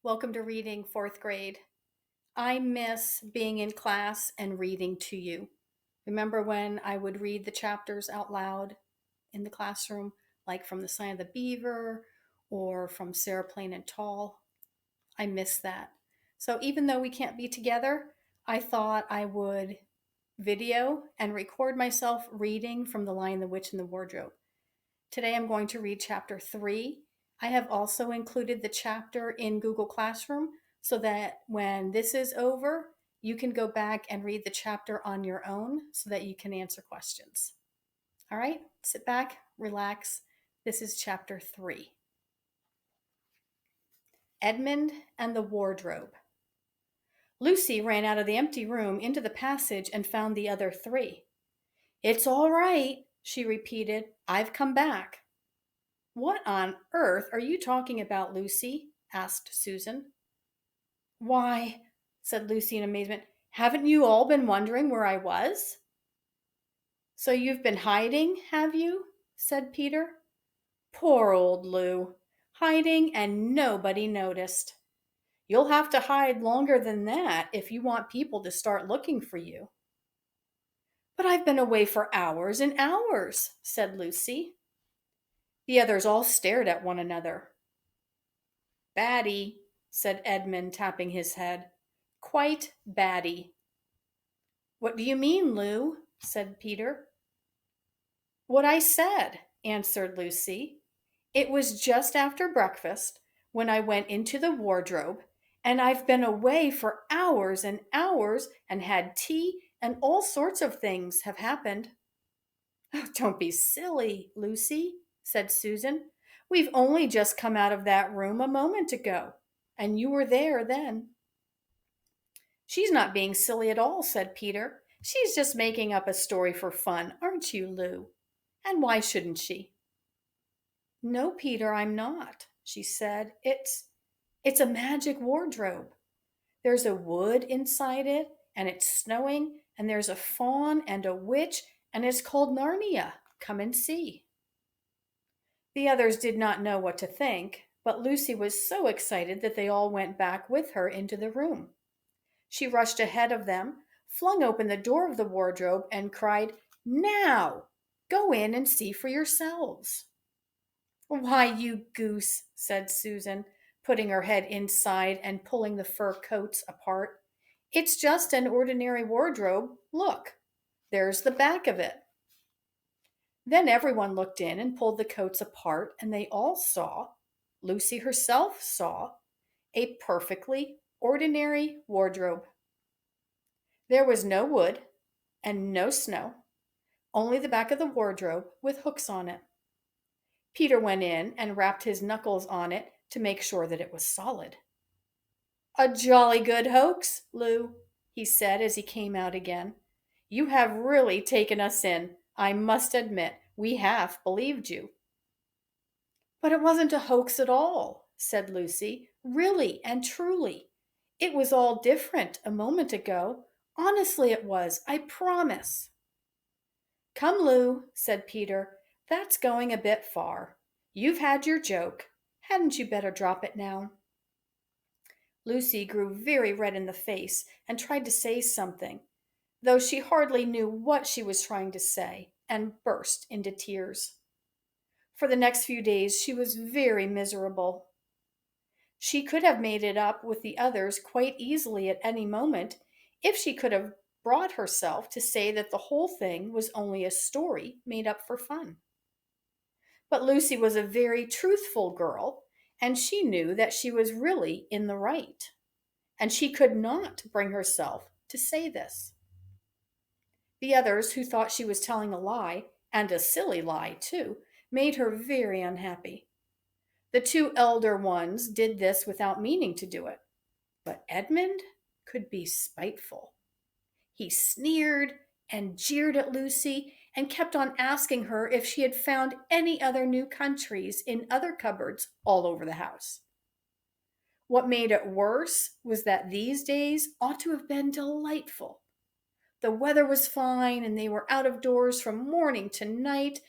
Welcome to reading fourth grade. I miss being in class and reading to you. Remember when I would read the chapters out loud in the classroom, like from The Sign of the Beaver or from Sarah Plain and Tall? I miss that. So even though we can't be together, I thought I would video and record myself reading from The Lion, the Witch, and the Wardrobe. Today I'm going to read chapter 3. I have also included the chapter in Google Classroom so that when this is over, you can go back and read the chapter on your own so that you can answer questions. All right, sit back, relax. This is chapter 3. Edmund and the Wardrobe. Lucy ran out of the empty room into the passage and found the other three. "It's all right," she repeated. "I've come back." "What on earth are you talking about, Lucy?" asked Susan. "Why," said Lucy in amazement, "haven't you all been wondering where I was?" "So you've been hiding, have you?" said Peter. "Poor old Lou. Hiding and nobody noticed. You'll have to hide longer than that if you want people to start looking for you." "But I've been away for hours and hours," said Lucy. The others all stared at one another. "Batty," said Edmund, tapping his head. "Quite batty." "What do you mean, Lou?" said Peter. "What I said," answered Lucy. "It was just after breakfast when I went into the wardrobe, and I've been away for hours and hours and had tea, and all sorts of things have happened." "Oh, don't be silly, Lucy," said Susan. "We've only just come out of that room a moment ago, and you were there then." "She's not being silly at all," said Peter. "She's just making up a story for fun, aren't you, Lou? And why shouldn't she?" "No, Peter, I'm not," she said. It's a magic wardrobe. There's a wood inside it, and it's snowing, and there's a faun and a witch, and it's called Narnia. Come and see." The others did not know what to think, but Lucy was so excited that they all went back with her into the room. She rushed ahead of them, flung open the door of the wardrobe, and cried, "Now! Go in and see for yourselves." "Why, you goose," said Susan, putting her head inside and pulling the fur coats apart. "It's just an ordinary wardrobe. Look, there's the back of it." Then everyone looked in and pulled the coats apart, and they all saw, Lucy herself saw, a perfectly ordinary wardrobe. There was no wood and no snow, only the back of the wardrobe with hooks on it. Peter went in and rapped his knuckles on it to make sure that it was solid. "A jolly good hoax, Lou," he said as he came out again. "You have really taken us in. I must admit, we half believed you." "But it wasn't a hoax at all," said Lucy. "Really and truly. It was all different a moment ago. Honestly, it was. I promise." "Come, Lou," said Peter. "That's going a bit far. You've had your joke. Hadn't you better drop it now?" Lucy grew very red in the face and tried to say something, though she hardly knew what she was trying to say, and burst into tears. For the next few days she was very miserable. She could have made it up with the others quite easily at any moment if she could have brought herself to say that the whole thing was only a story made up for fun. But Lucy was a very truthful girl, and she knew that she was really in the right, and she could not bring herself to say this. The others, who thought she was telling a lie, and a silly lie too, made her very unhappy. The two elder ones did this without meaning to do it, but Edmund could be spiteful. He sneered and jeered at Lucy and kept on asking her if she had found any other new countries in other cupboards all over the house. What made it worse was that these days ought to have been delightful. The weather was fine and they were out of doors from morning to night,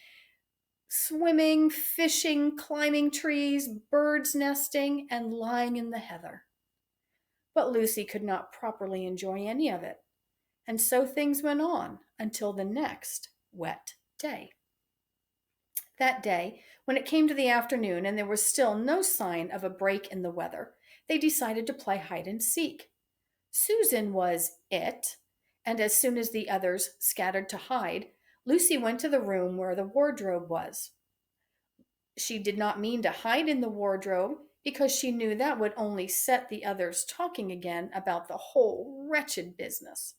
swimming, fishing, climbing trees, birds nesting, and lying in the heather. But Lucy could not properly enjoy any of it, and so things went on until the next wet day. That day, when it came to the afternoon and there was still no sign of a break in the weather, they decided to play hide and seek. Susan was it, and as soon as the others scattered to hide, Lucy went to the room where the wardrobe was. She did not mean to hide in the wardrobe because she knew that would only set the others talking again about the whole wretched business.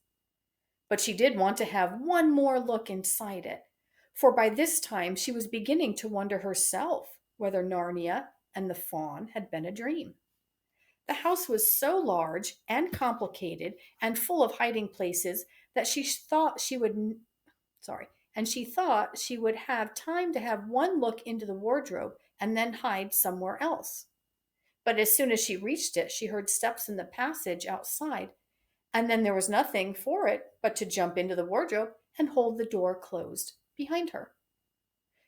But she did want to have one more look inside it, for by this time she was beginning to wonder herself whether Narnia and the fawn had been a dream. The house was so large and complicated and full of hiding places that she thought she would have time to have one look into the wardrobe and then hide somewhere else. But as soon as she reached it, she heard steps in the passage outside, and then there was nothing for it but to jump into the wardrobe and hold the door closed behind her.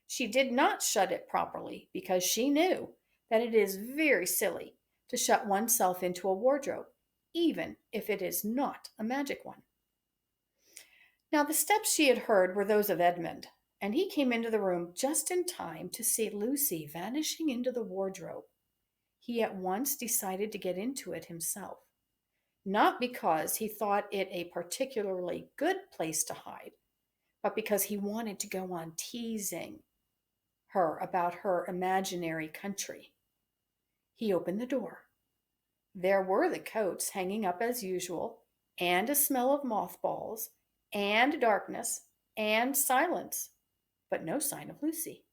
She did not shut it properly because she knew that it is very silly to shut oneself into a wardrobe, even if it is not a magic one. Now, the steps she had heard were those of Edmund, and he came into the room just in time to see Lucy vanishing into the wardrobe. He at once decided to get into it himself, not because he thought it a particularly good place to hide, but because he wanted to go on teasing her about her imaginary country. He opened the door. There were the coats hanging up as usual, and a smell of mothballs, and darkness, and silence, but no sign of Lucy.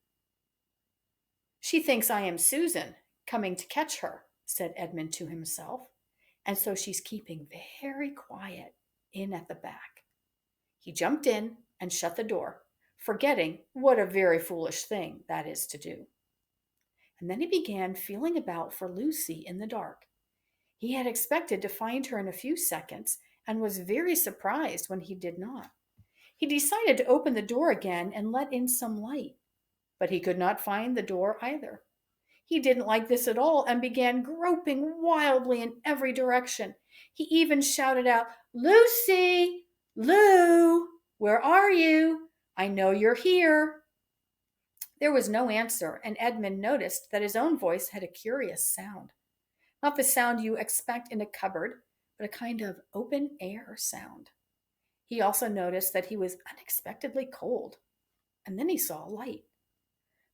"She thinks I am Susan, coming to catch her," said Edmund to himself, "and so she's keeping very quiet in at the back." He jumped in and shut the door, forgetting what a very foolish thing that is to do. And then he began feeling about for Lucy in the dark. He had expected to find her in a few seconds and was very surprised when he did not. He decided to open the door again and let in some light, but he could not find the door either. He didn't like this at all and began groping wildly in every direction. He even shouted out, "Lucy! Lou! Where are you? I know you're here." There was no answer, and Edmund noticed that his own voice had a curious sound. Not the sound you expect in a cupboard, but a kind of open air sound. He also noticed that he was unexpectedly cold, and then he saw a light.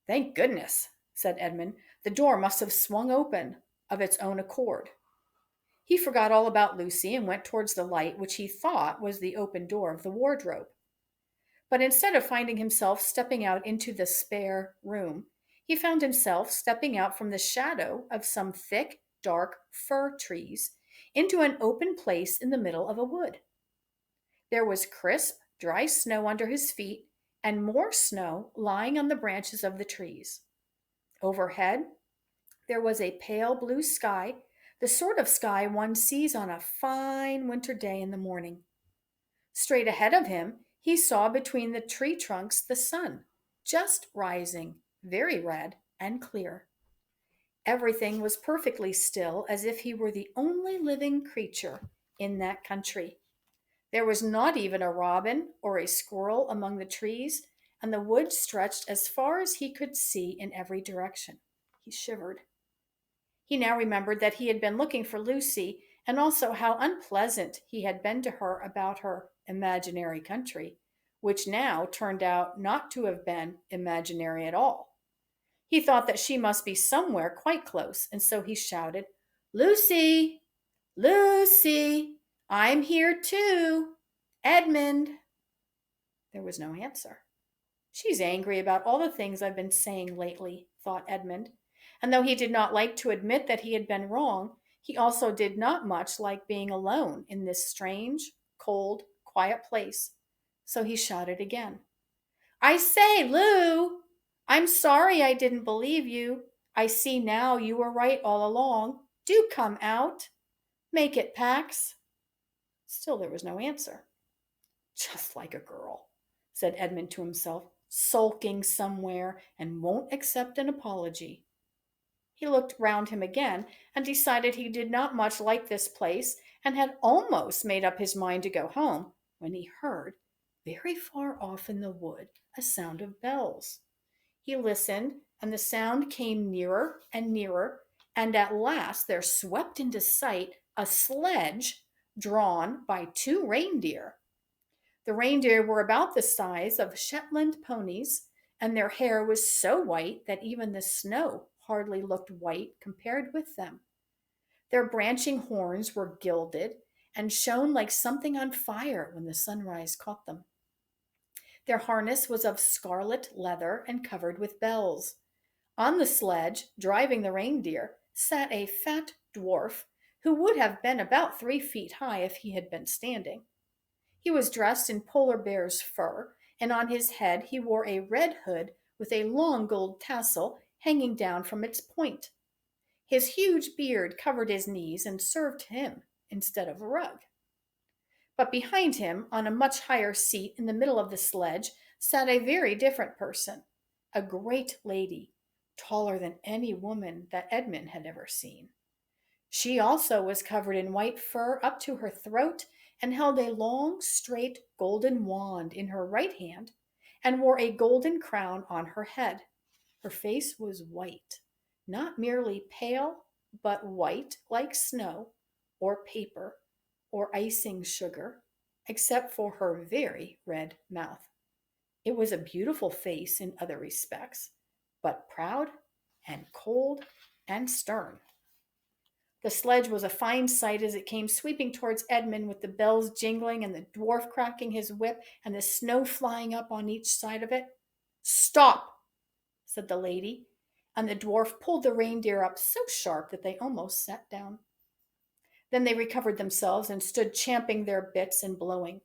"Thank goodness," said Edmund. "The door must have swung open of its own accord." He forgot all about Lucy and went towards the light, which he thought was the open door of the wardrobe. But instead of finding himself stepping out into the spare room, he found himself stepping out from the shadow of some thick, dark fir trees into an open place in the middle of a wood. There was crisp, dry snow under his feet and more snow lying on the branches of the trees. Overhead, there was a pale blue sky, the sort of sky one sees on a fine winter day in the morning. Straight ahead of him, he saw between the tree trunks the sun, just rising, very red and clear. Everything was perfectly still, as if he were the only living creature in that country. There was not even a robin or a squirrel among the trees, and the wood stretched as far as he could see in every direction. He shivered. He now remembered that he had been looking for Lucy, and also how unpleasant he had been to her about her imaginary country, which now turned out not to have been imaginary at all. He thought that she must be somewhere quite close, and so he shouted, "Lucy! Lucy! I'm here too! Edmund!" There was no answer. "She's angry about all the things I've been saying lately," thought Edmund. And though he did not like to admit that he had been wrong, he also did not much like being alone in this strange, cold, quiet place. So he shouted again, "I say, Lou! I'm sorry I didn't believe you. I see now you were right all along. Do come out. Make it, Pax." Still there was no answer. "Just like a girl," said Edmund to himself. sulking somewhere and won't accept an apology. He looked round him again and decided he did not much like this place and had almost made up his mind to go home when he heard, very far off in the wood, a sound of bells. He listened, and the sound came nearer and nearer, and at last there swept into sight a sledge drawn by two reindeer. The reindeer were about the size of Shetland ponies, and their hair was so white that even the snow hardly looked white compared with them. Their branching horns were gilded and shone like something on fire when the sunrise caught them. Their harness was of scarlet leather and covered with bells. On the sledge, driving the reindeer, sat a fat dwarf who would have been about 3 feet high if he had been standing. He was dressed in polar bear's fur, and on his head he wore a red hood with a long gold tassel hanging down from its point. His huge beard covered his knees and served him instead of a rug. But behind him, on a much higher seat in the middle of the sledge, sat a very different person, a great lady, taller than any woman that Edmund had ever seen. She also was covered in white fur up to her throat and held a long, straight golden wand in her right hand and wore a golden crown on her head. Her face was white, not merely pale, but white like snow or paper or icing sugar, except for her very red mouth. It was a beautiful face in other respects, but proud and cold and stern. The sledge was a fine sight as it came sweeping towards Edmund with the bells jingling and the dwarf cracking his whip and the snow flying up on each side of it. "Stop!" said the lady, and the dwarf pulled the reindeer up so sharp that they almost sat down. Then they recovered themselves and stood champing their bits and blowing.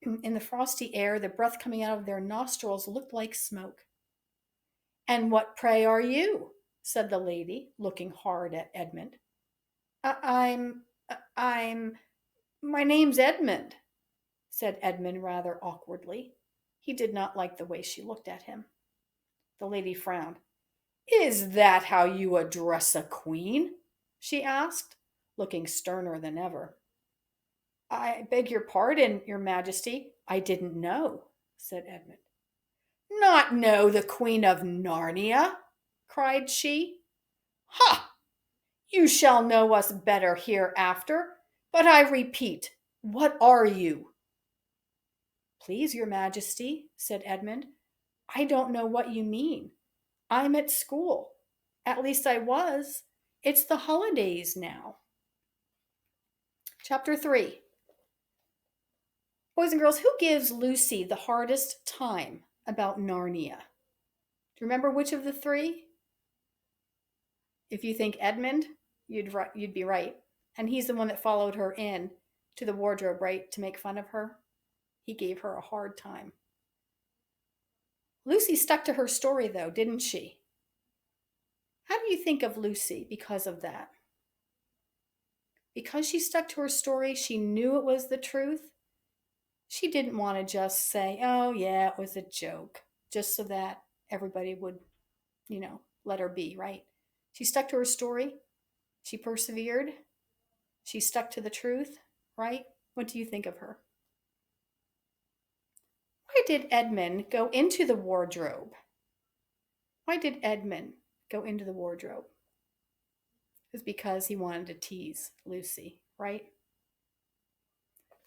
In the frosty air, the breath coming out of their nostrils looked like smoke. "And what, pray, are you?" said the lady, looking hard at Edmund. I'm, my name's Edmund," said Edmund rather awkwardly. He did not like the way she looked at him. The lady frowned. "Is that how you address a queen?" she asked, looking sterner than ever. "I beg your pardon, your majesty. I didn't know," said Edmund. "Not know the Queen of Narnia?" cried she. "Ha! You shall know us better hereafter. But I repeat, what are you?" "Please, your majesty," said Edmund, "I don't know what you mean. I'm at school. At least I was. It's the holidays now." Chapter 3. Boys and girls, who gives Lucy the hardest time about Narnia? Do you remember which of the three? If you think Edmund, you'd be right. And he's the one that followed her in to the wardrobe, right, to make fun of her. He gave her a hard time. Lucy stuck to her story, though, didn't she? How do you think of Lucy because of that? Because she stuck to her story, she knew it was the truth. She didn't want to just say, "Oh, yeah, it was a joke," just so that everybody would, let her be, right? She stuck to her story. She persevered. She stuck to the truth, right? What do you think of her? Why did Edmund go into the wardrobe? Why did Edmund go into the wardrobe? It was because he wanted to tease Lucy, right?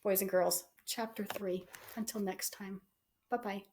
Boys and girls, chapter 3. Until next time. Bye-bye.